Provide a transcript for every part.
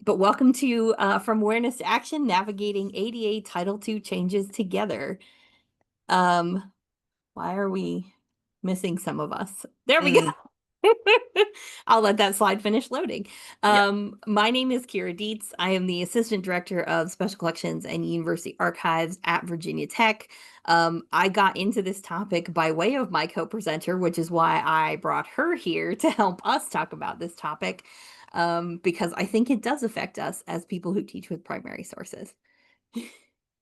but welcome to From Awareness to Action, Navigating ADA Title II Changes Together. Um, why are we missing some of us? There we Mm, go. I'll let that slide finish loading. yep. My name is Kira Dietz. I am the Assistant Director of Special Collections and University Archives at Virginia Tech. I got into this topic by way of my co-presenter, which is why I brought her here to help us talk about this topic, because I think it does affect us as people who teach with primary sources.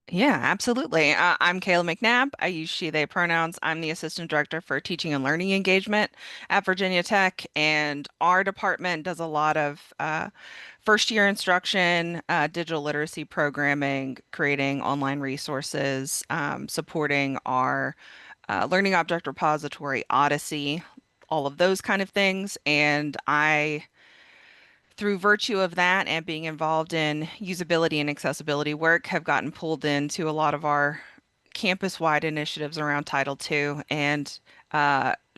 Yeah, absolutely. I'm Kayla McNabb. I use she, they pronouns. I'm the Assistant Director for Teaching and Learning Engagement at Virginia Tech, and our department does a lot of first year instruction, digital literacy programming, creating online resources, supporting our Learning Object Repository, Odyssey, all of those kind of things. And through virtue of that and being involved in usability and accessibility work, have gotten pulled into a lot of our campus-wide initiatives around Title II and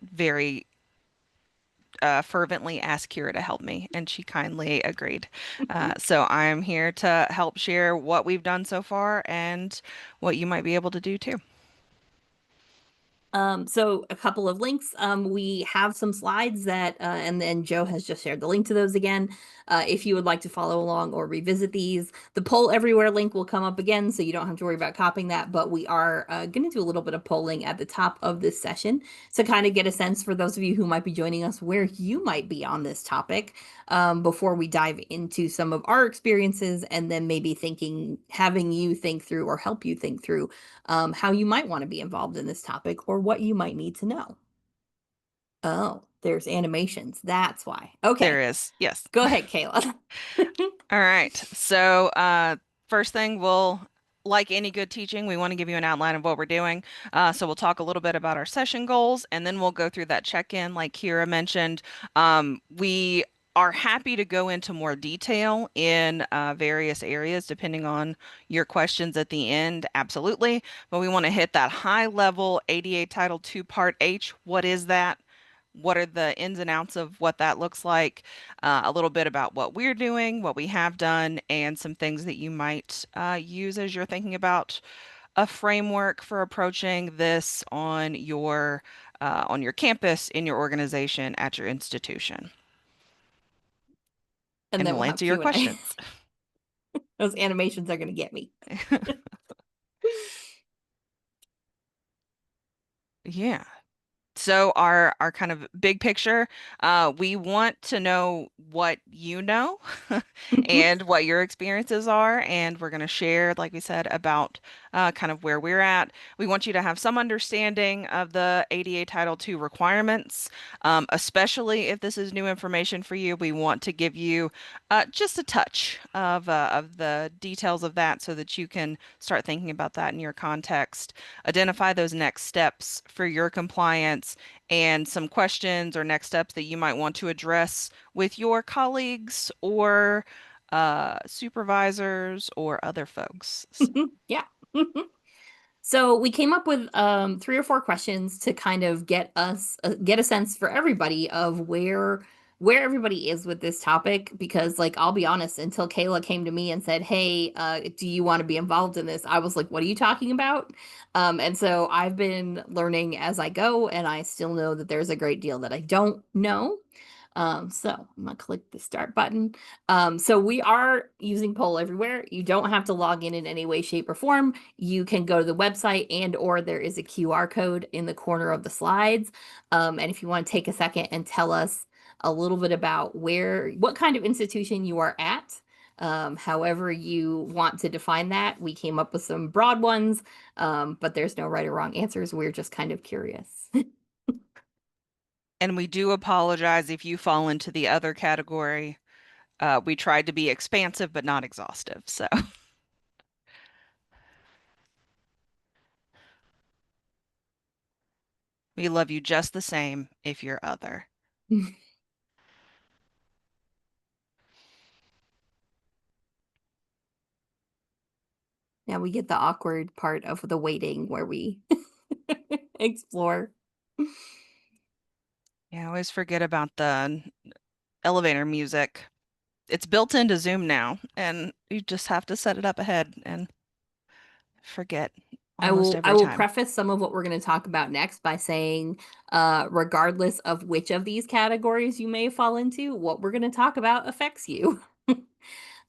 very fervently asked Kira to help me, and she kindly agreed. So I'm here to help share what we've done so far and what you might be able to do too. So a couple of links. We have some slides and then Joe has just shared the link to those again. If you would like to follow along or revisit these, the poll everywhere link will come up again, so you don't have to worry about copying that. But we are going to do a little bit of polling at the top of this session to kind of get a sense for those of you who might be joining us where you might be on this topic, before we dive into some of our experiences and then maybe having you think through or help you think through how you might want to be involved in this topic or what you might need to know. Oh, there's animations. That's why. There Okay, is, yes. go ahead, Kayla. All right. So, first thing, like any good teaching, we want to give you an outline of what we're doing. So we'll talk a little bit about our session goals, and then we'll go through that check-in, like Kira mentioned. We are happy to go into more detail in various areas, depending on your questions at the end. Absolutely. But we want to hit that high level ADA Title II Part H. What is that? What are the ins and outs of what that looks like, a little bit about what we're doing, what we have done, and some things that you might use as you're thinking about a framework for approaching this on your campus, in your organization, at your institution. And And then we'll we'll have answer your Q&A. questions. Those animations are going to get me. Yeah. So our kind of big picture, we want to know what you know and what your experiences are, and we're going to share, like we said, about kind of where we're at. We want you to have some understanding of the ADA Title II requirements, especially if this is new information for you. We want to give you just a touch of the details of that so that you can start thinking about that in your context, identify those next steps for your compliance, and some questions or next steps that you might want to address with your colleagues or supervisors or other folks. So, Yeah. So we came up with three or four questions to kind of get a sense for everybody of where everybody is with this topic, because like I'll be honest, until Kayla came to me and said, "Hey, do you want to be involved in this?" I was like, "What are you talking about?" And so I've been learning as I go, and I still know that there's a great deal that I don't know. So I'm gonna click the start button. So we are using poll everywhere. You don't have to log in any way, shape, or form. You can go to the website and or there is a QR code in the corner of the slides. And if you want to take a second and tell us a little bit about what kind of institution you are at, however you want to define that. We came up with some broad ones, but there's no right or wrong answers. We're just kind of curious. and we do apologize if you fall into the other category. We tried to be expansive but not exhaustive. So we love you just the same if you're other. Now we get the awkward part of the waiting where we explore. Yeah, I always forget about the elevator music. it's built into Zoom now, and you just have to set it up ahead and forget almost I every will time. preface some of what we're going to talk about next by saying, regardless of which of these categories you may fall into, what we're going to talk about affects you.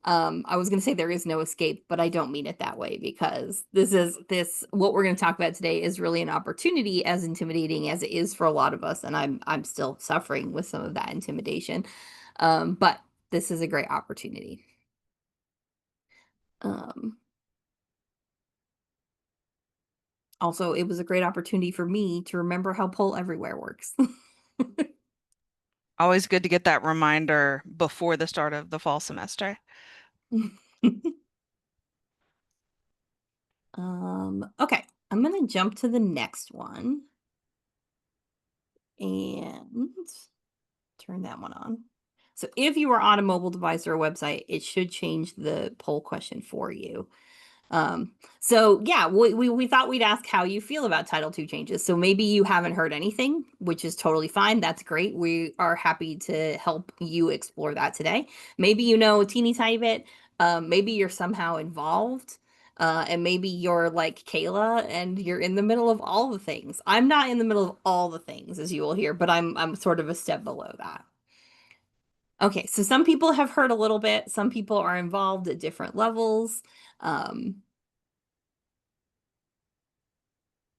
I was going to say there is no escape, but I don't mean it that way because this what we're going to talk about today is really an opportunity, as intimidating as it is for a lot of us, and I'm still suffering with some of that intimidation. But this is a great opportunity. Um, Also, it was a great opportunity for me to remember how Poll Everywhere works. Always good to get that reminder before the start of the fall semester. Okay, I'm gonna jump to the next one and turn that one on. So if you are on a mobile device or a website, it should change the poll question for you. So yeah, we thought we'd ask how you feel about Title II changes. So maybe you haven't heard anything, which is totally fine. That's great. We are happy to help you explore that today. Maybe you know a teeny tiny bit. Maybe you're somehow involved. And maybe you're like Kayla and you're in the middle of all the things. I'm not in the middle of all the things, as you will hear, but I'm sort of a step below that. Okay, so some people have heard a little bit, some people are involved at different levels. Um,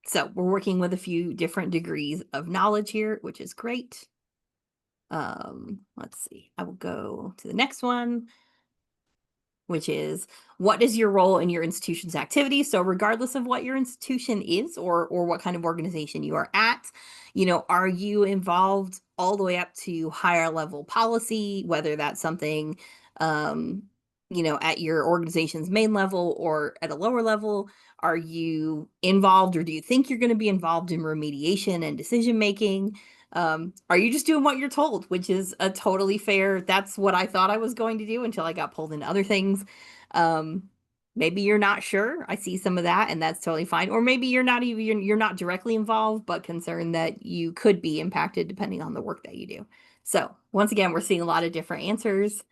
So we're working with a few different degrees of knowledge here, which is great. Let's see. I will go to the next one, which is what is your role in your institution's activity? So regardless of what your institution is or what kind of organization you are at, are you involved all the way up to higher level policy, whether that's something um, at your organization's main level or at a lower level? Are you involved or do you think you're going to be involved in remediation and decision making? Are you just doing what you're told, which is a totally fair, that's what I thought I was going to do until I got pulled into other things. Um, Maybe you're not sure. I see some of that, and that's totally fine. Or maybe you're not directly involved, but concerned that you could be impacted depending on the work that you do. So once again, we're seeing a lot of different answers.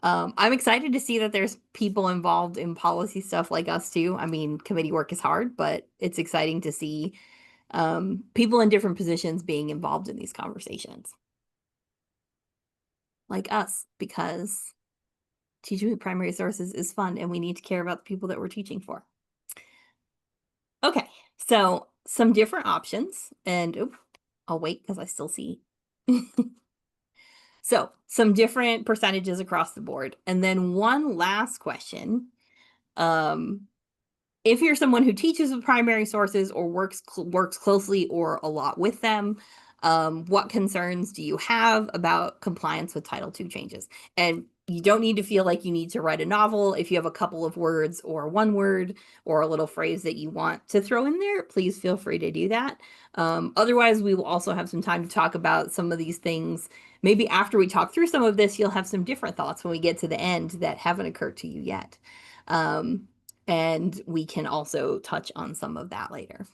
I'm excited to see that there's people involved in policy stuff like us too. I mean, committee work is hard, but it's exciting to see people in different positions being involved in these conversations, like us, because teaching with primary sources is fun and we need to care about the people that we're teaching for. Okay, so some different options, and I'll wait because I still see. So, some different percentages across the board. And then one last question. Um, if you're someone who teaches with primary sources or works closely or a lot with them, what concerns do you have about compliance with Title II changes? And you don't need to feel like you need to write a novel. If you have a couple of words or one word or a little phrase that you want to throw in there, please feel free to do that. Otherwise, we will also have some time to talk about some of these things. Maybe after we talk through some of this, you'll have some different thoughts when we get to the end that haven't occurred to you yet. Um, and we can also touch on some of that later.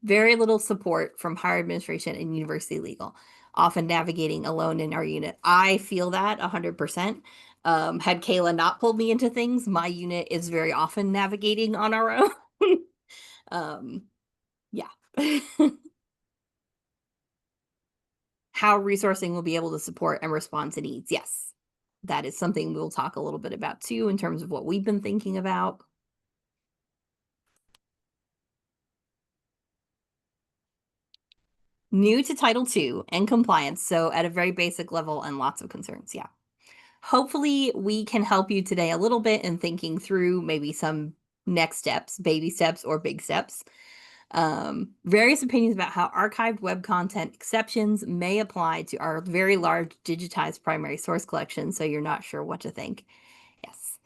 Very little support from higher administration and university legal, often navigating alone in our unit. I feel that 100%. Had Kayla not pulled me into things, my unit is very often navigating on our own. um, yeah. How resourcing will be able to support and respond to needs. Yes, that is something we'll talk a little bit about too in terms of what we've been thinking about. New to Title II and compliance, so at a very basic level and lots of concerns. Yeah. Hopefully, we can help you today a little bit in thinking through maybe some next steps, baby steps, or big steps. Various opinions about how archived web content exceptions may apply to our very large digitized primary source collection, so you're not sure what to think. Yes.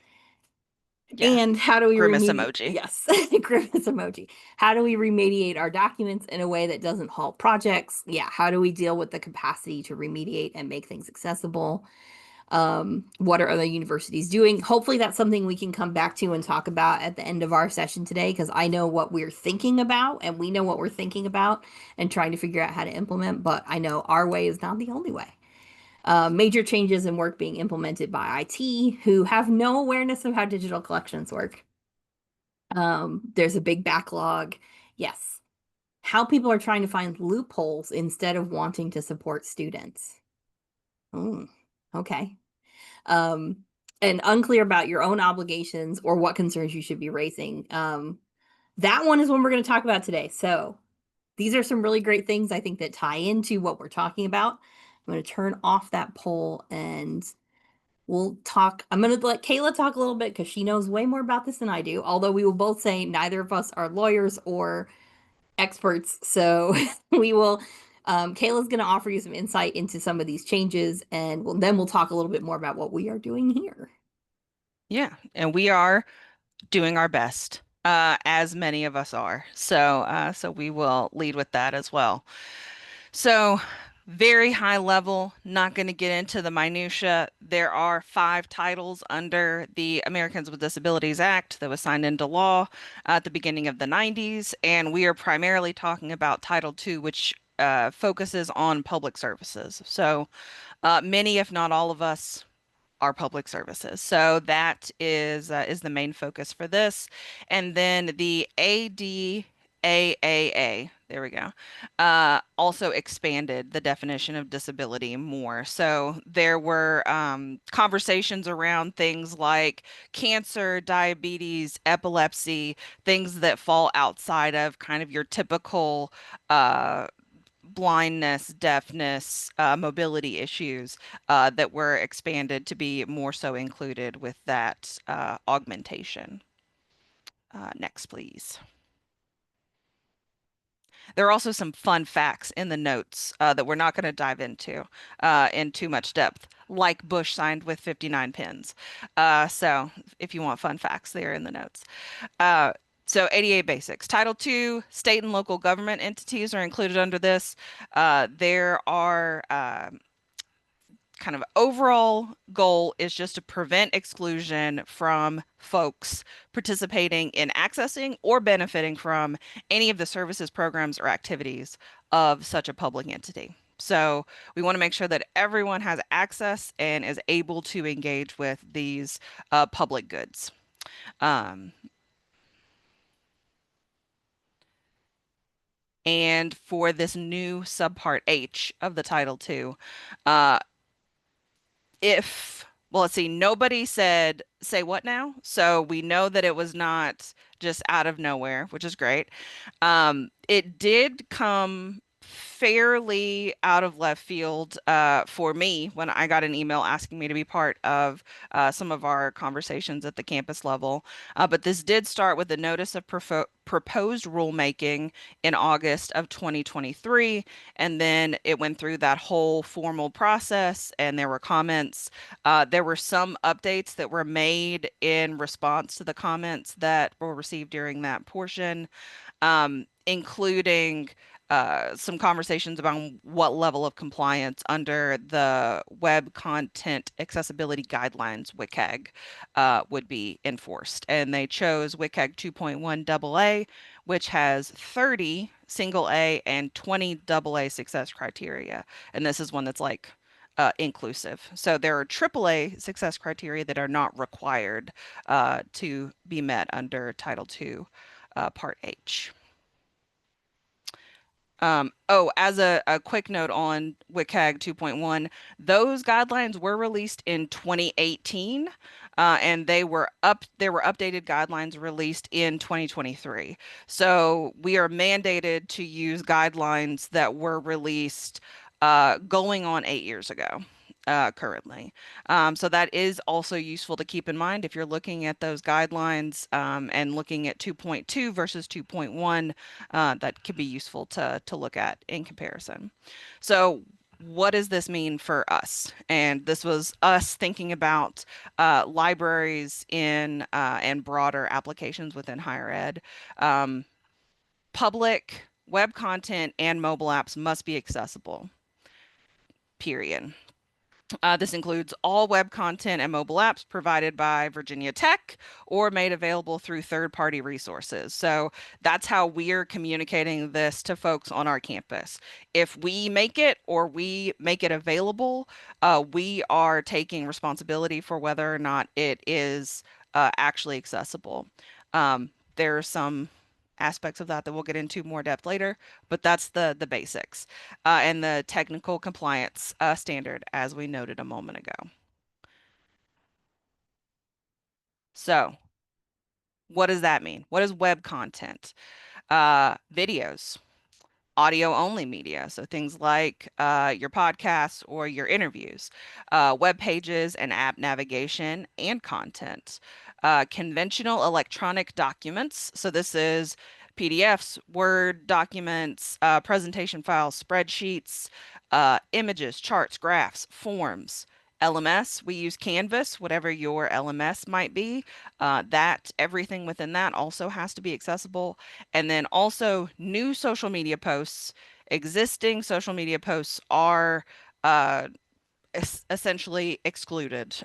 Yeah, And how do we grimace remediate? emoji. Yes, grimace emoji. How do we remediate our documents in a way that doesn't halt projects? Yeah, how do we deal with the capacity to remediate and make things accessible? What are other universities doing? Hopefully, that's something we can come back to and talk about at the end of our session today, because I know what we're thinking about, and we know what we're thinking about and trying to figure out how to implement. But I know our way is not the only way. Major changes in work being implemented by IT, who have no awareness of how digital collections work. There's a big backlog. Yes. How people are trying to find loopholes instead of wanting to support students. Mm, okay. Um, and unclear about your own obligations or what concerns you should be raising. That one is one we're going to talk about today. So these are some really great things I think that tie into what we're talking about. I'm going to turn off that poll and we'll talk. I'm going to let Kayla talk a little bit because she knows way more about this than I do. Although we will both say neither of us are lawyers or experts. So we will, Kayla's going to offer you some insight into some of these changes and then we'll talk a little bit more about what we are doing here. Yeah, and we are doing our best, as many of us are. So we will lead with that as well. So, very high level, not going to get into the minutia. There are 5 titles under the Americans with Disabilities Act that was signed into law at the beginning of the 90s, and we are primarily talking about Title II, which focuses on public services. So, many, if not all of us, our public services. So that is the main focus for this. And then the ADAAA, there we go, also expanded the definition of disability more. So there were conversations around things like cancer, diabetes, epilepsy, things that fall outside of kind of your typical blindness, deafness, mobility issues that were expanded to be more so included with that augmentation. Next, please. There are also some fun facts in the notes that we're not going to dive into in too much depth, like Bush signed with 59 pins. So if you want fun facts, they're in the notes. Uh, so ADA basics. Title II, state and local government entities are included under this. There are kind of overall goal is just to prevent exclusion from folks participating in accessing or benefiting from any of the services, programs, or activities of such a public entity. So we want to make sure that everyone has access and is able to engage with these public goods. Um, And for this new subpart H of the Title II, uh, well, let's see, nobody said, say what now? So we know that it was not just out of nowhere, which is great. It did come fairly out of left field for me when I got an email asking me to be part of some of our conversations at the campus level. But this did start with a notice of proposed rulemaking in August of 2023, and then it went through that whole formal process, and there were comments. There were some updates that were made in response to the comments that were received during that portion, including some conversations about what level of compliance under the Web Content Accessibility Guidelines, WCAG, would be enforced. And they chose WCAG 2.1 AA, which has 30 single A and 20 AA success criteria. And this is one that's like inclusive. So there are AAA success criteria that are not required to be met under Title II, Part H. Oh, as a quick note on WCAG 2.1, those guidelines were released in 2018, and there were updated guidelines released in 2023. So we are mandated to use guidelines that were released going on 8 years ago. Currently. So that is also useful to keep in mind if you're looking at those guidelines and looking at 2.2 versus 2.1. That could be useful to look at in comparison. So what does this mean for us? And this was us thinking about libraries in and broader applications within higher ed. Um, Public web content and mobile apps must be accessible, period. This includes all web content and mobile apps provided by Virginia Tech or made available through third-party resources. So that's how we're communicating this to folks on our campus. If we make it or we make it available, we are taking responsibility for whether or not it is actually accessible. There are some aspects of that that we'll get into more depth later, but that's the basics and the technical compliance standard, as we noted a moment ago. So, what does that mean? What is web content? Videos, audio only media. So things like your podcasts or your interviews, web pages and app navigation and content, conventional electronic documents. So this is PDFs, Word documents, presentation files, spreadsheets, images, charts, graphs, forms. LMS, we use Canvas, whatever your LMS might be. That everything within that also has to be accessible. And then also new social media posts. Existing social media posts are uh, essentially excluded.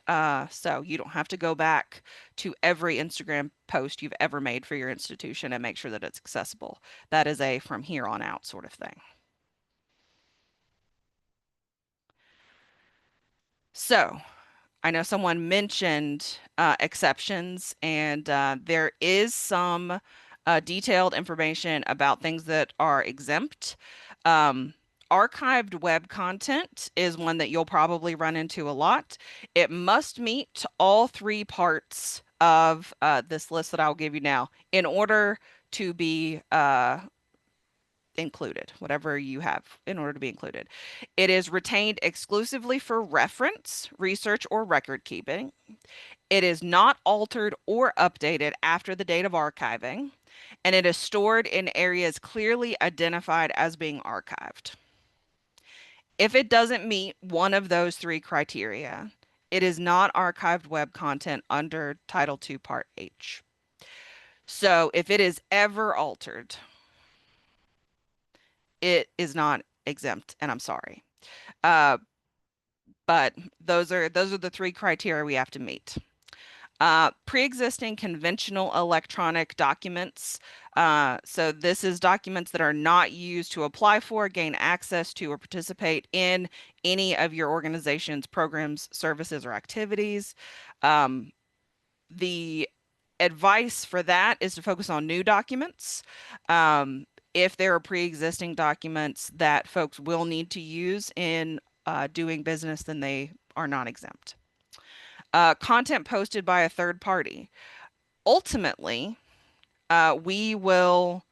So you don't have to go back to every Instagram post you've ever made for your institution and make sure that it's accessible. That is a from here on out sort of thing. So I know someone mentioned exceptions, and there is some detailed information about things that are exempt. Um, Archived web content is one that you'll probably run into a lot. It must meet all three parts of this list that I'll give you now in order to be included, whatever you have in order to be included. It is retained exclusively for reference, research, or record keeping. It is not altered or updated after the date of archiving, and it is stored in areas clearly identified as being archived. If it doesn't meet one of those three criteria, it is not archived web content under Title II, Part H. So if it is ever altered, it is not exempt, and I'm sorry. Uh, but those are the three criteria we have to meet. Pre-existing conventional electronic documents. So this is documents that are not used to apply for, gain access to, or participate in any of your organization's programs, services, or activities. Um, the advice for that is to focus on new documents. Um, if there are pre-existing documents that folks will need to use in doing business, then they are not exempt. Content posted by a third party. Ultimately, we will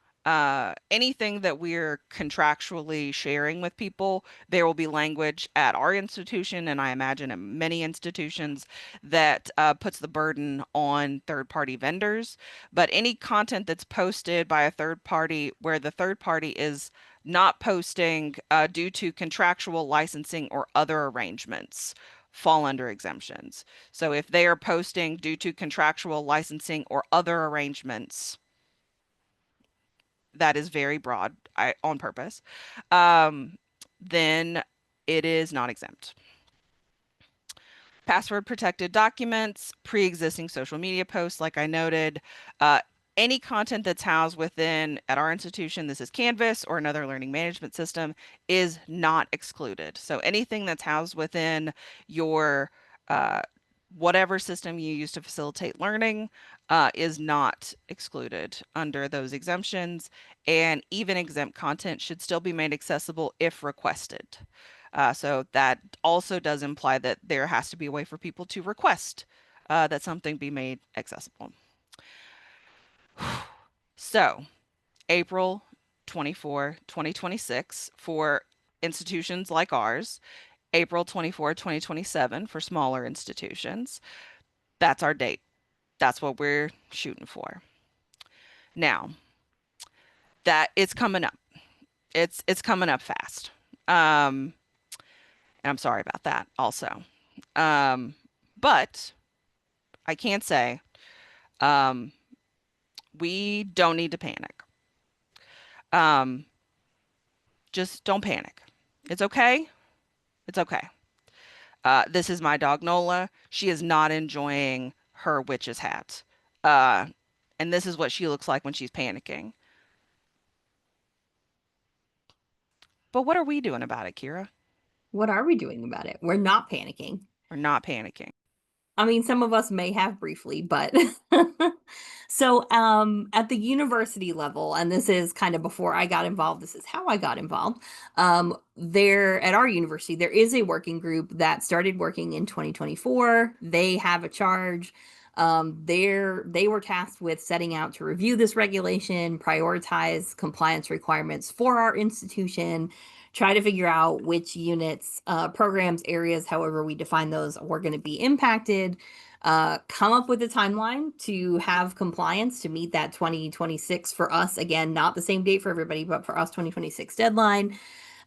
anything that we're contractually sharing with people, there will be language at our institution, and I imagine at many institutions, that puts the burden on third-party vendors. But any content that's posted by a third party where the third party is not posting due to contractual licensing or other arrangements fall under exemptions. So if they are posting due to contractual licensing or other arrangements, that is very broad, on purpose, um, then it is not exempt. Password protected documents, pre-existing social media posts, like I noted, any content that's housed within at our institution, this is Canvas or another learning management system, is not excluded. So anything that's housed within your uh, whatever system you use to facilitate learning is not excluded under those exemptions, and even exempt content should still be made accessible if requested. So that also does imply that there has to be a way for people to request that something be made accessible. So, April 24, 2026 for institutions like ours, April 24, 2027 for smaller institutions. That's our date. That's what we're shooting for. Now, that it's coming up. It's coming up fast. Um, and I'm sorry about that also. Um, but I can say um, we don't need to panic. Um, just don't panic. It's okay. It's okay. This is my dog Nola. She is not enjoying her witch's hat. Uh, and this is what she looks like when she's panicking. But what are we doing about it, Kira? What are we doing about it? We're not panicking. We're not panicking. I mean, some of us may have briefly, but so at the university level, and this is kind of before I got involved, this is how I got involved. There at our university, there is a working group that started working in 2024. They have a charge. They were tasked with setting out to review this regulation, prioritize compliance requirements for our institution, try to figure out which units, programs, areas, however we define those, were going to be impacted, come up with a timeline to have compliance to meet that 2026 for us. Again, not the same date for everybody, but for us, 2026 deadline.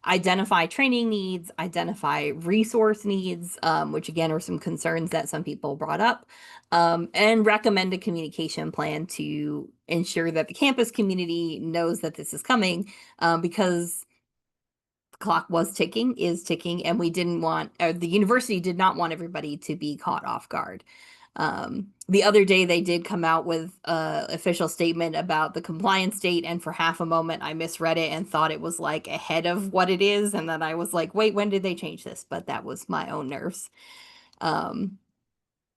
Identify training needs, identify resource needs, which again are some concerns that some people brought up, and recommend a communication plan to ensure that the campus community knows that this is coming, because the clock was ticking, is ticking, and we didn't want, or the university did not want everybody to be caught off guard. The other day, they did come out with an official statement about the compliance date, and for half a moment, I misread it and thought it was like ahead of what it is, and then I was like, wait, when did they change this? But that was my own nerves. Um,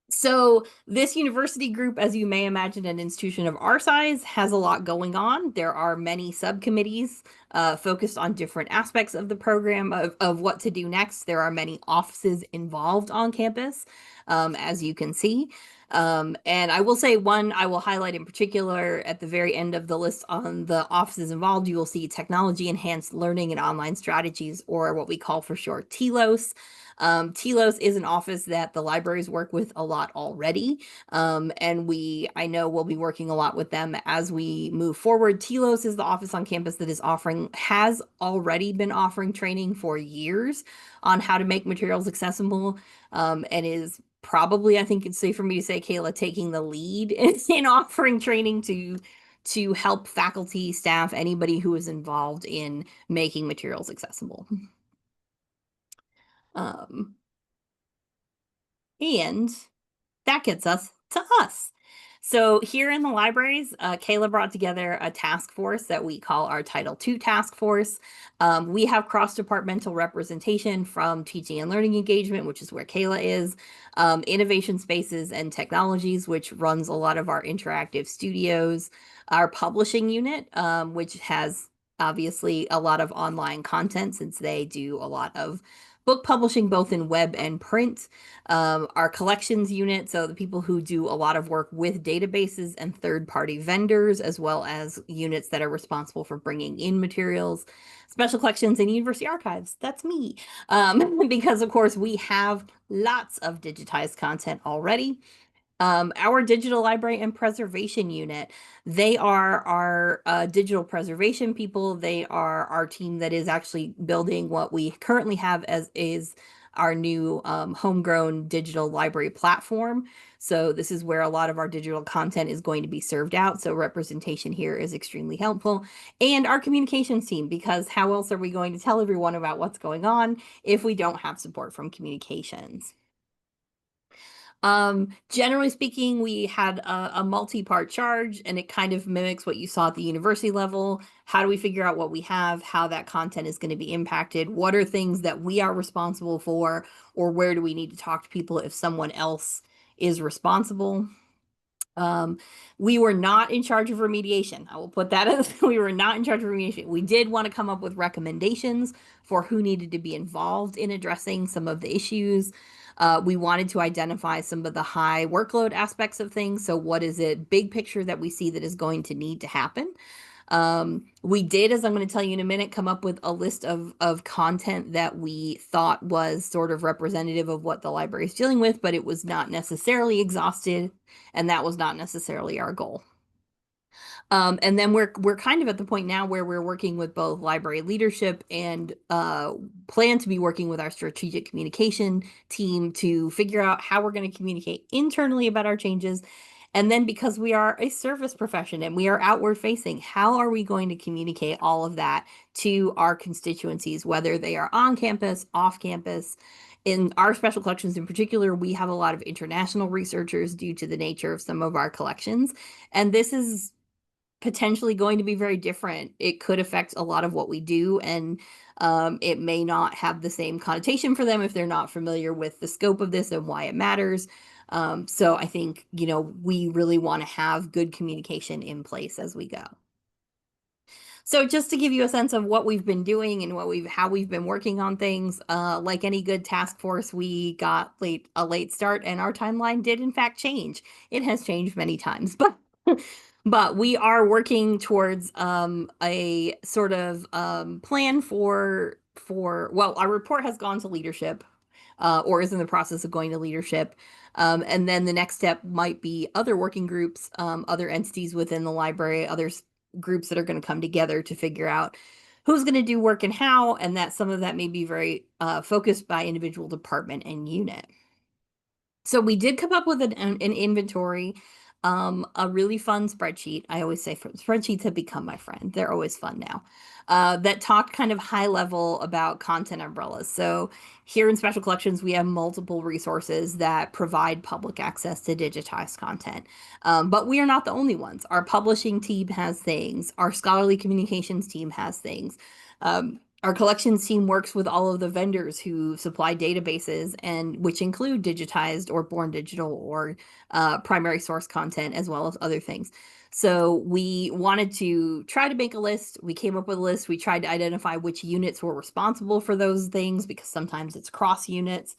so this university group, as you may imagine, an institution of our size, has a lot going on. There are many subcommittees focused on different aspects of the program of what to do next. There are many offices involved on campus, as you can see. And I will say one I will highlight in particular at the very end of the list on the offices involved. You will see technology enhanced learning and online strategies, or what we call for short TLOS. TLOS is an office that the libraries work with a lot already. And I know we'll be working a lot with them as we move forward. TLOS is the office on campus that has already been offering training for years on how to make materials accessible, and is probably, I think it's safe for me to say, Kayla, taking the lead in offering training to help faculty, staff, anybody who is involved in making materials accessible. Um, and that gets us to us. So here in the libraries, Kayla brought together a task force that we call our Title II task force. We have cross-departmental representation from teaching and learning engagement, which is where Kayla is, innovation spaces and technologies, which runs a lot of our interactive studios, our publishing unit, which has obviously a lot of online content since they do a lot of book publishing both in web and print, our collections unit, so the people who do a lot of work with databases and third-party vendors, as well as units that are responsible for bringing in materials, special collections and university archives. That's me. Because of course we have lots of digitized content already. Our digital library and preservation unit, they are our digital preservation people. They are our team that is actually building what we currently have as is our new homegrown digital library platform. So this is where a lot of our digital content is going to be served out. So representation here is extremely helpful. And our communications team, because how else are we going to tell everyone about what's going on if we don't have support from communications? Generally speaking, we had a multi-part charge, and it kind of mimics what you saw at the university level. How do we figure out what we have, how that content is going to be impacted? What are things that we are responsible for, or where do we need to talk to people if someone else is responsible? Um, we were not in charge of remediation. I will put that as we were not in charge of remediation. We did want to come up with recommendations for who needed to be involved in addressing some of the issues. We wanted to identify some of the high workload aspects of things. So, what is it, big picture, that we see that is going to need to happen? We did, as I'm going to tell you in a minute, come up with a list of content that we thought was sort of representative of what the library is dealing with, but it was not necessarily exhausted, and that was not necessarily our goal. And then we're kind of at the point now where we're working with both library leadership and plan to be working with our strategic communication team to figure out how we're going to communicate internally about our changes. And then because we are a service profession and we are outward facing, how are we going to communicate all of that to our constituencies, whether they are on campus, off campus, in our special collections in particular, we have a lot of international researchers due to the nature of some of our collections. And this is potentially going to be very different. It could affect a lot of what we do, and it may not have the same connotation for them if they're not familiar with the scope of this and why it matters. So I think, we really want to have good communication in place as we go. So just to give you a sense of what we've been doing and how we've been working on things, like any good task force, we got a late start, and our timeline did in fact change. It has changed many times, but but we are working towards a sort of plan for well, our report has gone to leadership, or is in the process of going to leadership. And then the next step might be other working groups, other entities within the library, groups that are going to come together to figure out who's going to do work and how, and that some of that may be very focused by individual department and unit. So we did come up with an inventory, a really fun spreadsheet. I always say spreadsheets have become my friend. They're always fun now. That talked kind of high level about content umbrellas. So here in Special Collections, we have multiple resources that provide public access to digitized content. But we are not the only ones. Our publishing team has things. Our scholarly communications team has things. Our collections team works with all of the vendors who supply databases, and which include digitized or born digital or primary source content, as well as other things. So we wanted to try to make a list. We came up with a list. We tried to identify which units were responsible for those things, because sometimes it's cross units.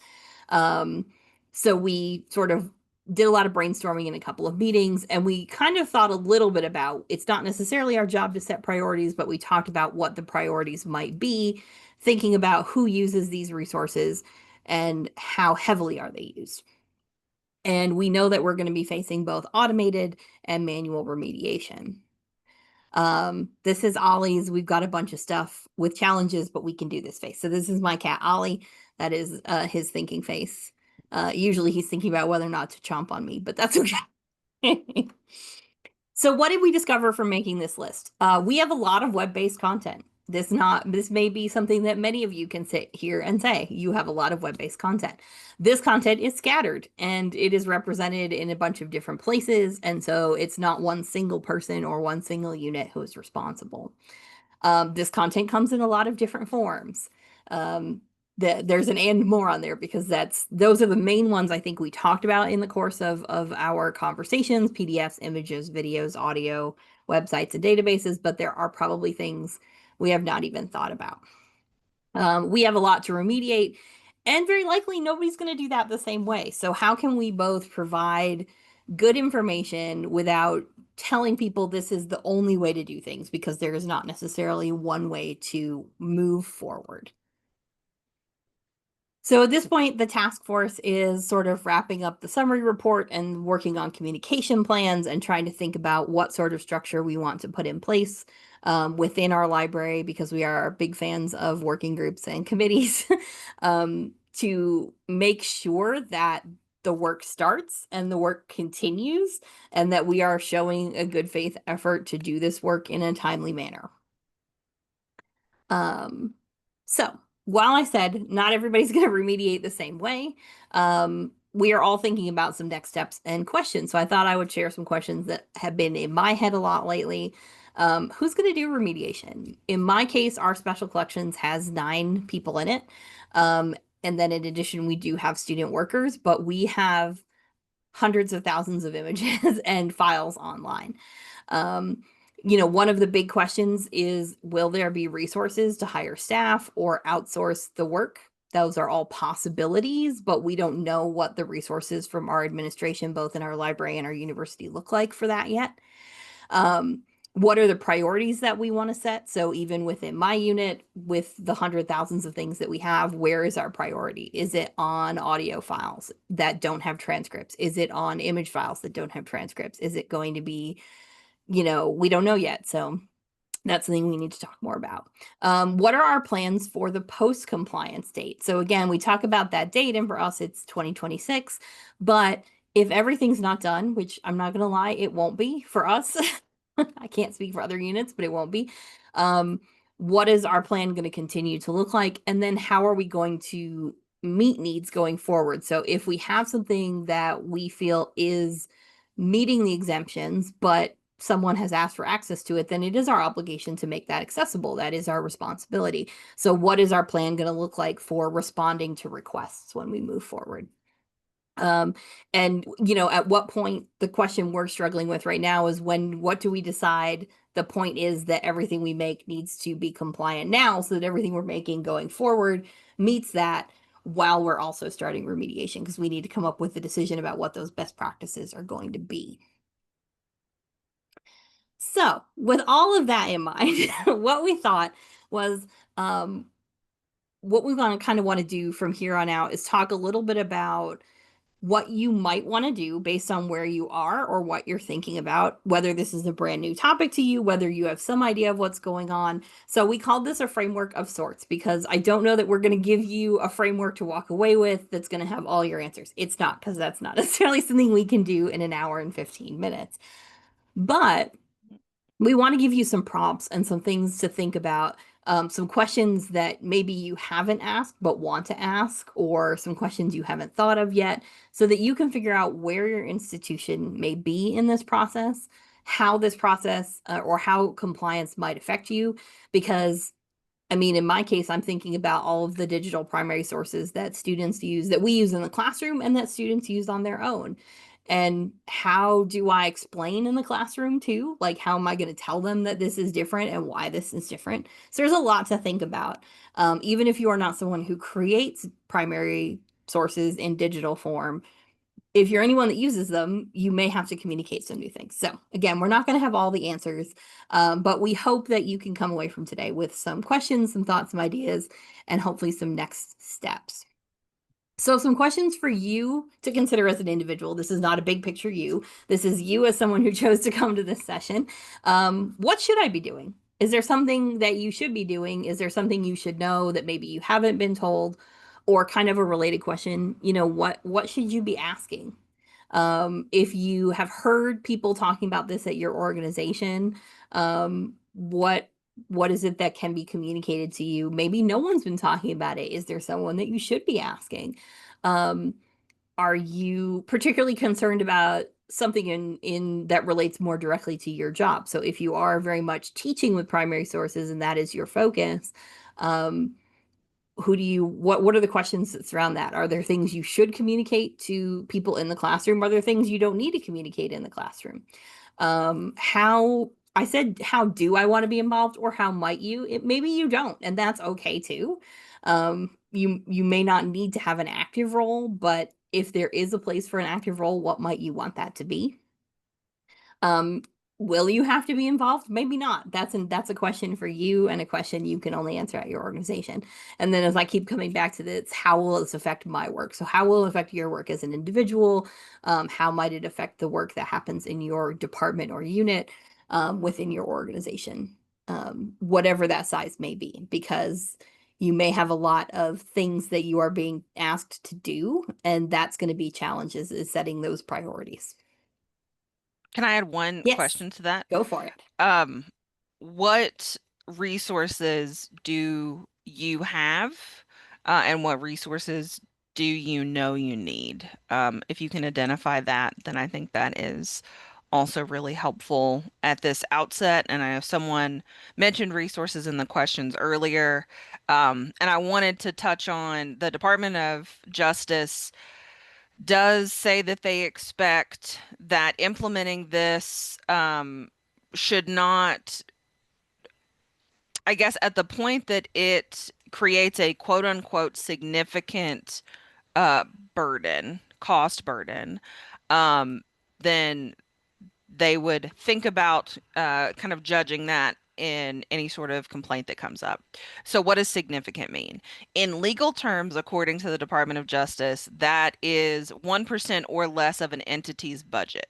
Um, so we sort of did a lot of brainstorming in a couple of meetings, and we kind of thought a little bit about, it's not necessarily our job to set priorities, but we talked about what the priorities might be, thinking about who uses these resources and how heavily are they used. And we know that we're going to be facing both automated and manual remediation. This is Ollie's. We've got a bunch of stuff with challenges, but we can do this face. So this is my cat, Ollie. That is his thinking face. Usually he's thinking about whether or not to chomp on me, but that's okay. So what did we discover from making this list? We have a lot of web-based content. This may be something that many of you can sit here and say, you have a lot of web-based content. This content is scattered, and it is represented in a bunch of different places, and so it's not one single person or one single unit who is responsible. This content comes in a lot of different forms. Um, there's an and more on there, because those are the main ones I think we talked about in the course of our conversations: PDFs, images, videos, audio, websites, and databases. But there are probably things we have not even thought about. We have a lot to remediate, and very likely nobody's going to do that the same way. So how can we both provide good information without telling people this is the only way to do things, because there is not necessarily one way to move forward? So at this point, the task force is sort of wrapping up the summary report and working on communication plans and trying to think about what sort of structure we want to put in place within our library, because we are big fans of working groups and committees, to make sure that the work starts and the work continues, and that we are showing a good faith effort to do this work in a timely manner. So while I said not everybody's going to remediate the same way, we are all thinking about some next steps and questions. So I thought I would share some questions that have been in my head a lot lately. Who's going to do remediation? In my case, our special collections has 9 people in it. And then in addition, we do have student workers, but we have hundreds of thousands of images and files online. One of the big questions is, will there be resources to hire staff or outsource the work? Those are all possibilities, but we don't know what the resources from our administration, both in our library and our university, look like for that yet. What are the priorities that we want to set? So even within my unit, with the hundred thousands of things that we have, where is our priority? Is it on audio files that don't have transcripts? Is it on image files that don't have transcripts? Is it going to be, we don't know yet. So that's something we need to talk more about. What are our plans for the post-compliance date? So again, we talk about that date, and for us, it's 2026. But if everything's not done, which I'm not going to lie, it won't be for us. I can't speak for other units, but it won't be. What is our plan going to continue to look like? And then how are we going to meet needs going forward. So if we have something that we feel is meeting the exemptions, but someone has asked for access to it, then it is our obligation to make that accessible. That is our responsibility. So what is our plan going to look like for responding to requests when we move forward? Um, and at what point, the question we're struggling with right now is what do we decide? The point is that everything we make needs to be compliant now so that everything we're making going forward meets that while we're also starting remediation because we need to come up with a decision about what those best practices are going to be. So, with all of that in mind, what we thought was um, what we want to do from here on out is talk a little bit about what you might want to do based on where you are or what you're thinking about, whether this is a brand new topic to you, whether you have some idea of what's going on. So we called this a framework of sorts because I don't know that we're going to give you a framework to walk away with that's going to have all your answers. It's not, because that's not necessarily something we can do in an hour and 15 minutes. But we want to give you some prompts and some things to think about, some questions that maybe you haven't asked but want to ask, or some questions you haven't thought of yet, so that you can figure out where your institution may be in this process, how this process or how compliance might affect you. Because I mean, in my case, I'm thinking about all of the digital primary sources that students use, that we use in the classroom, and that students use on their own. And how do I explain in the classroom too? Like, how am I going to tell them that this is different and why this is different? So there's a lot to think about. Even if you are not someone who creates primary sources in digital form, if you're anyone that uses them, you may have to communicate some new things. So again, we're not going to have all the answers, but we hope that you can come away from today with some questions, some thoughts, some ideas, and hopefully some next steps. So some questions for you to consider as an individual. This is not a big picture you. This is you as someone who chose to come to this session. What should I be doing? Is there something that you should be doing? Is there something you should know that maybe you haven't been told? Or kind of a related question, what should you be asking? If you have heard people talking about this at your organization, what is it that can be communicated to you? Maybe no one's been talking about it. Is there someone that you should be asking? Um, are you particularly concerned about something in that relates more directly to your job? So if you are very much teaching with primary sources and that is your focus, um, what are the questions that surround that? Are there things you should communicate to people in the classroom? Are there things you don't need to communicate in the classroom? How I said, how do I want to be involved, or how might you? Maybe you don't, and that's okay too. You may not need to have an active role, but if there is a place for an active role, what might you want that to be? Um, will you have to be involved? Maybe not. That's a question for you and a question you can only answer at your organization. And then as I keep coming back to this, how will this affect my work? So how will it affect your work as an individual? How might it affect the work that happens in your department or unit within your organization? Whatever that size may be, because you may have a lot of things that you are being asked to do, and that's going to be challenges is setting those priorities. Can I add one Yes, question to that? go for it. Um, what resources do you have, and what resources do you know you need? If you can identify that, then I think that is also really helpful at this outset. And I know someone mentioned resources in the questions earlier, and I wanted to touch on the Department of Justice does say that they expect that implementing this should not, I guess, at the point that it creates a quote unquote significant uh, burden, cost burden, um, then they would think about kind of judging that in any sort of complaint that comes up. So, what does significant mean? In legal terms, according to the Department of Justice, that is 1% or less of an entity's budget.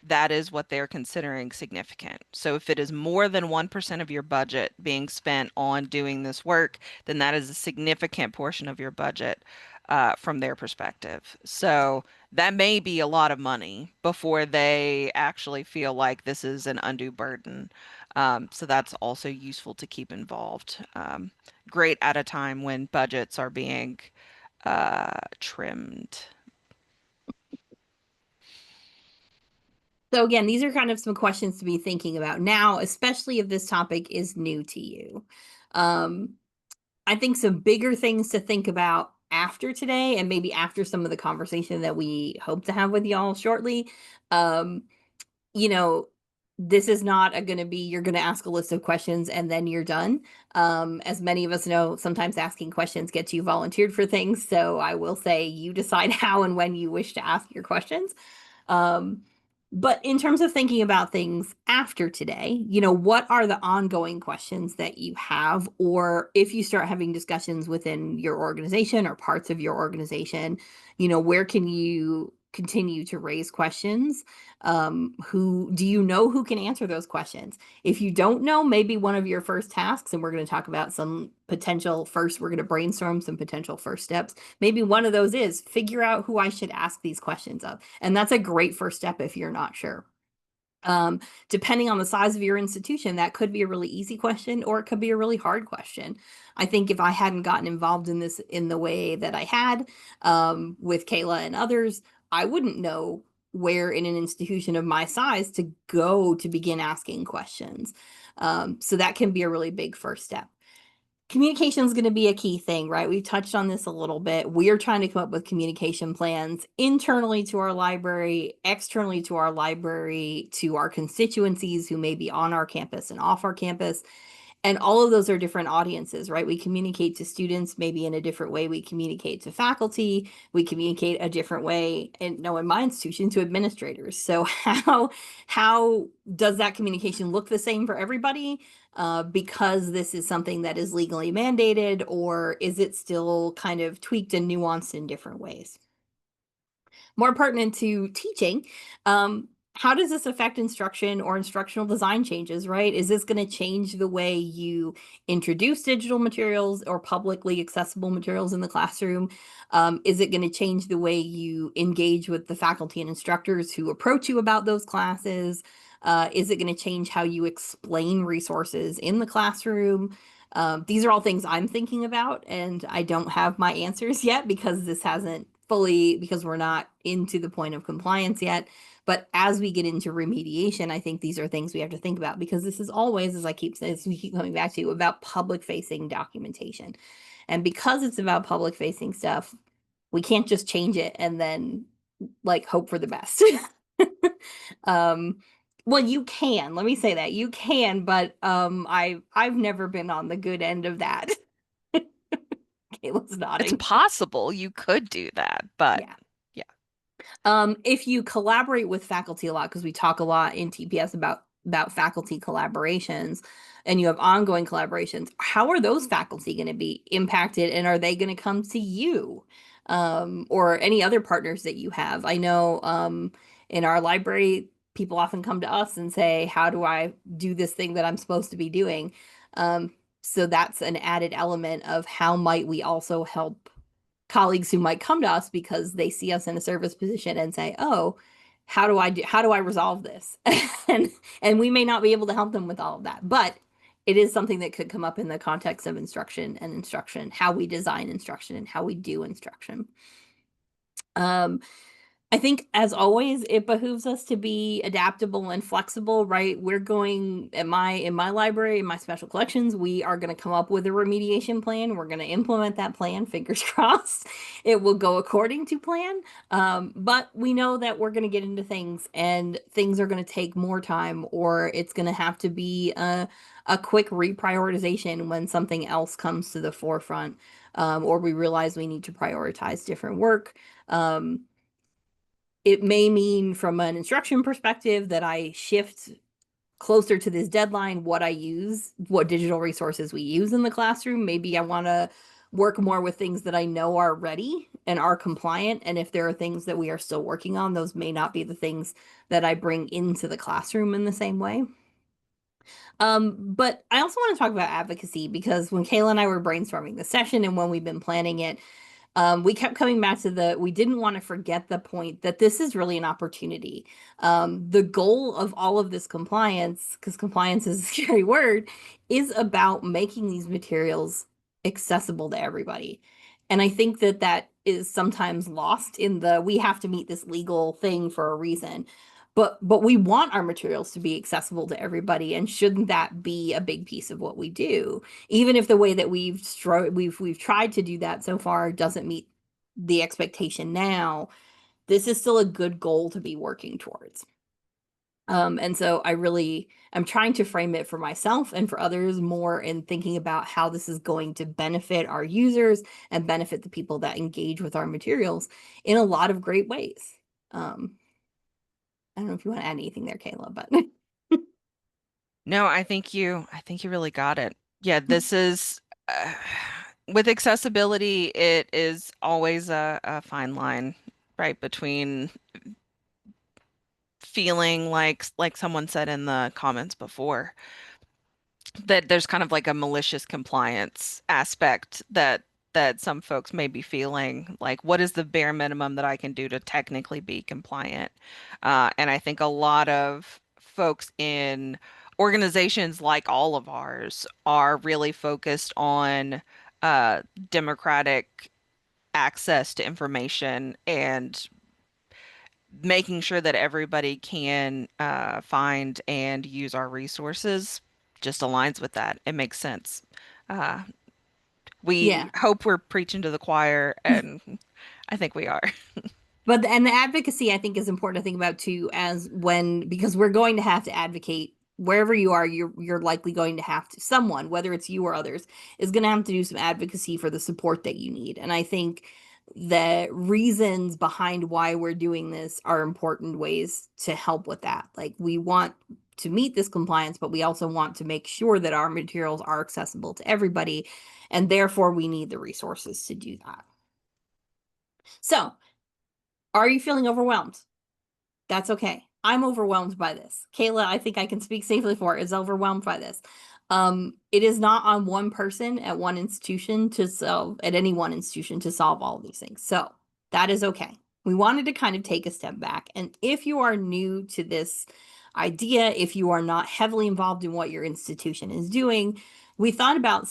That is what they're considering significant. So if it is more than 1% of your budget being spent on doing this work, then that is a significant portion of your budget from their perspective. So that may be a lot of money before they actually feel like this is an undue burden. So that's also useful to keep involved. Great at a time when budgets are being trimmed. So again, these are kind of some questions to be thinking about now, especially if this topic is new to you. Um, I think some bigger things to think about after today and maybe after some of the conversation that we hope to have with y'all shortly. Um, you know, this is not going to be you're going to ask a list of questions and then you're done. As many of us know, sometimes asking questions gets you volunteered for things. So I will say you decide how and when you wish to ask your questions. Um, but in terms of thinking about things after today, what are the ongoing questions that you have? Or if you start having discussions within your organization or parts of your organization, where can you continue to raise questions? Who do you know who can answer those questions? If you don't know, maybe one of your first tasks, and we're going to talk about some potential first, we're going to brainstorm some potential first steps. Maybe one of those is figure out who I should ask these questions of. And that's a great first step if you're not sure. Um, Depending on the size of your institution, that could be a really easy question or it could be a really hard question. I think if I hadn't gotten involved in this in the way that I had with Kayla and others, I wouldn't know where in an institution of my size to go to begin asking questions. So that can be a really big first step. Communication is going to be a key thing, right? We've touched on this a little bit. We are trying to come up with communication plans internally to our library, externally to our library, to our constituencies who may be on our campus and off our campus. And all of those are different audiences, right? We communicate to students maybe in a different way. We communicate to faculty. We communicate a different way, and no, in my institution, to administrators. So how does that communication look the same for everybody? Because this is something that is legally mandated, or is it still kind of tweaked and nuanced in different ways? More pertinent to teaching, how does this affect instruction or instructional design changes, right? Is this going to change the way you introduce digital materials or publicly accessible materials in the classroom? Is it going to change the way you engage with the faculty and instructors who approach you about those classes? Is it going to change how you explain resources in the classroom? These are all things I'm thinking about, and I don't have my answers yet because this hasn't fully, because we're not into the point of compliance yet. But as we get into remediation, I think these are things we have to think about because this is always, as I keep saying, as we keep coming back to, about public facing documentation. And because it's about public facing stuff, we can't just change it and then like hope for the best. um, well, you can. Let me say that you can, but I've never been on the good end of that. Kayla's It's nodding. possible you could do that, but Yeah. yeah. If you collaborate with faculty a lot, because we talk a lot in TPS about faculty collaborations, and you have ongoing collaborations, how are those faculty going to be impacted, and are they going to come to you, or any other partners that you have? I know in our library, people often come to us and say, "How do I do this thing that I'm supposed to be doing?" Um, so that's an added element of how might we also help colleagues who might come to us because they see us in a service position and say, "Oh, how do I resolve this?" and and we may not be able to help them with all of that, but it is something that could come up in the context of instruction, how we design instruction and how we do instruction. Um, I think, as always, it behooves us to be adaptable and flexible, right? We're going in my library, in my special collections, we are going to come up with a remediation plan. We're going to implement that plan, fingers crossed. It will go according to plan. But we know that we're going to get into things and things are going to take more time, or it's going to have to be a quick reprioritization when something else comes to the forefront, or we realize we need to prioritize different work. It may mean from an instruction perspective that I shift closer to this deadline what I use, what digital resources we use in the classroom. Maybe I want to work more with things that I know are ready and are compliant. And if there are things that we are still working on, those may not be the things that I bring into the classroom in the same way. But I also want to talk about advocacy because when Kayla and I were brainstorming the session and when we've been planning it, We kept coming back to we didn't want to forget the point that this is really an opportunity. The goal of all of this compliance, because compliance is a scary word, is about making these materials accessible to everybody. And I think that that is sometimes lost in we have to meet this legal thing for a reason. But we want our materials to be accessible to everybody, and shouldn't that be a big piece of what we do? Even if the way that we've tried to do that so far doesn't meet the expectation now, this is still a good goal to be working towards. And so I'm trying to frame it for myself and for others more in thinking about how this is going to benefit our users and benefit the people that engage with our materials in a lot of great ways. Um, I don't know if you want to add anything there, Kayla, but No, I think you really got it. Yeah, this is uh, with accessibility, it is always a fine line, right, between feeling like someone said in the comments before, that there's kind of like a malicious compliance aspect that some folks may be feeling like, what is the bare minimum that I can do to technically be compliant? And I think a lot of folks in organizations like all of ours are really focused on uh, democratic access to information and making sure that everybody can find and use our resources just aligns with that. It makes sense. Uh, we yeah. hope we're preaching to the choir, and I think we are. But and the advocacy I think is important to think about too, as when because we're going to have to advocate wherever you are, you're likely going to have to someone, whether it's you or others, is going to have to do some advocacy for the support that you need. And I think the reasons behind why we're doing this are important ways to help with that. Like we want to meet this compliance, but we also want to make sure that our materials are accessible to everybody, and therefore we need the resources to do that. So, are you feeling overwhelmed? That's okay. I'm overwhelmed by this. Kayla, I think I can speak safely for, is overwhelmed by this. It is not on one person at one institution to solve, at any one institution to solve all of these things. So that is okay. We wanted to kind of take a step back. And if you are new to this idea, if you are not heavily involved in what your institution is doing, we thought about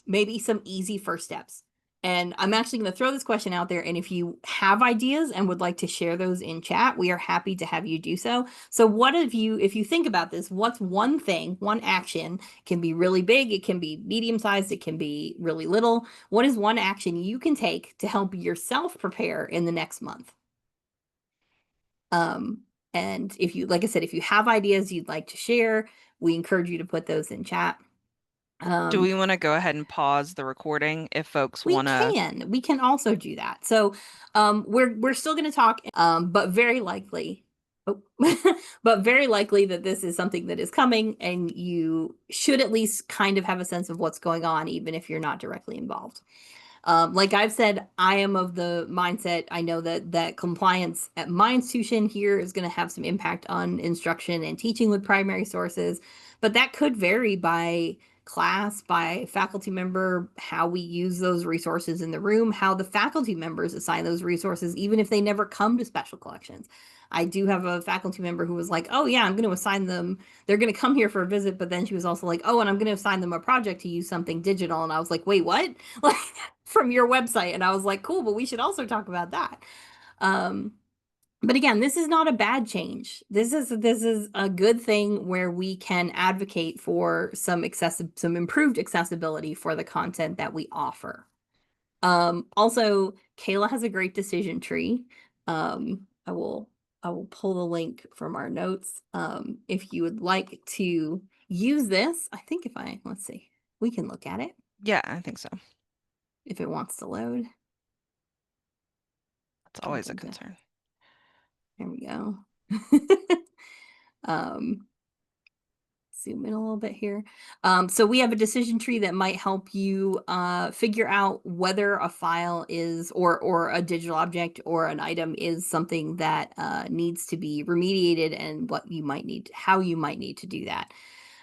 maybe some easy first steps. And I'm actually going to throw this question out there. And if you have ideas and would like to share those in chat, we are happy to have you do so. So, if you think about this, what's one thing, one action, can be really big, it can be medium sized, it can be really little. What is one action you can take to help yourself prepare in the next month? Um, and if you, like I said, if you have ideas you'd like to share, we encourage you to put those in chat. Do Um, we want to go ahead and pause the recording if folks We want to? can. We can also do that. So we're still going to talk, but very likely, oh, but very likely that this is something that is coming, and you should at least kind of have a sense of what's going on, even if you're not directly involved. Like I've said, I am of the mindset. I know that compliance at my institution here is going to have some impact on instruction and teaching with primary sources, but that could vary by class, by faculty member, how we use those resources in the room, how the faculty members assign those resources, even if they never come to special collections. I do have a faculty member who was like, "Oh yeah, I'm going to assign them. They're going to come here for a visit," but then she was also like, "Oh, and I'm going to assign them a project to use something digital." And I was like, "Wait, what?" Like from your website. And I was like, cool, but we should also talk about that. Um, but again, this is not a bad change. This is a good thing where we can advocate for some improved accessibility for the content that we offer. Also, Kayla has a great decision tree. I will pull the link from our notes. If you would like to use this, I think if I let's see, we can look at it Yeah, I think so. if it wants to load. That's Jump always a into concern. There we go. um, Zoom in a little bit here. So we have a decision tree that might help you figure out whether a file is or a digital object or an item is something that needs to be remediated, and what you might need, how you might need to do that.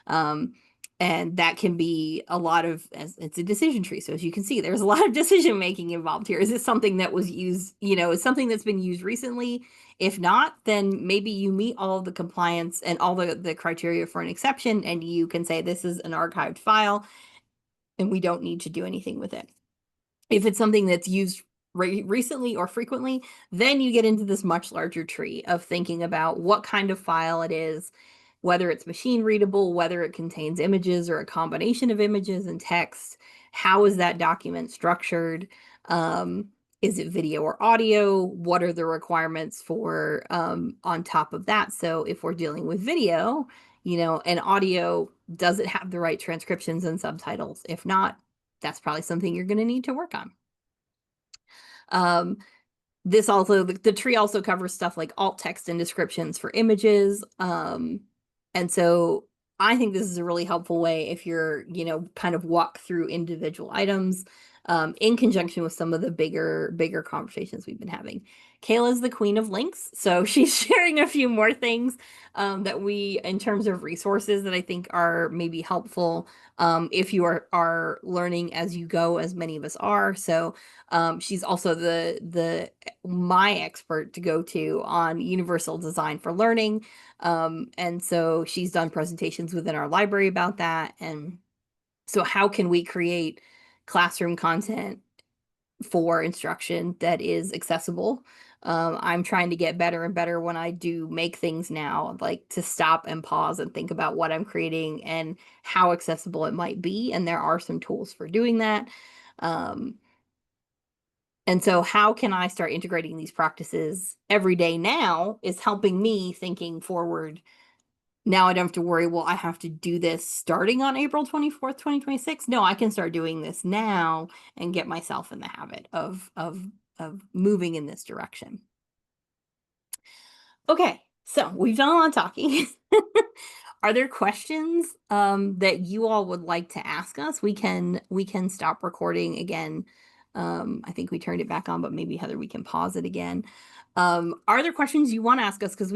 Um, And that can be a lot of, as it's a decision tree. So as you can see, there's a lot of decision making involved here. Is this something that was used, is something that's been used recently? If not, then maybe you meet all of the compliance and all the criteria for an exception, and you can say this is an archived file and we don't need to do anything with it. If it's something that's used recently or frequently, then you get into this much larger tree of thinking about what kind of file it is, whether it's machine readable, whether it contains images or a combination of images and text. How is that document structured? Um, is it video or audio? What are the requirements for on top of that? So if we're dealing with video, and audio, does it have the right transcriptions and subtitles? If not, that's probably something you're going to need to work on. Um, this also, the tree also covers stuff like alt text and descriptions for images. And so I think this is a really helpful way if you're, kind of walk through individual items in conjunction with some of the bigger conversations we've been having. Kayla's the queen of links, so she's sharing a few more things that in terms of resources that I think are maybe helpful if you are learning as you go, as many of us are. So she's also my expert to go to on universal design for learning. And so she's done presentations within our library about that. And so how can we create classroom content for instruction that is accessible? I'm trying to get better and better when I do make things now, like to stop and pause and think about what I'm creating and how accessible it might be. And there are some tools for doing that. And so how can I start integrating these practices every day now is helping me thinking forward. Now I don't have to worry, well, I have to do this starting on April 24th, 2026. No, I can start doing this now and get myself in the habit of moving in this direction. Okay, so we've done a lot of talking. Are there questions that you all would like to ask us? We can stop recording again. I think we turned it back on, but maybe Heather, we can pause it again. Are there questions you want to ask us? Because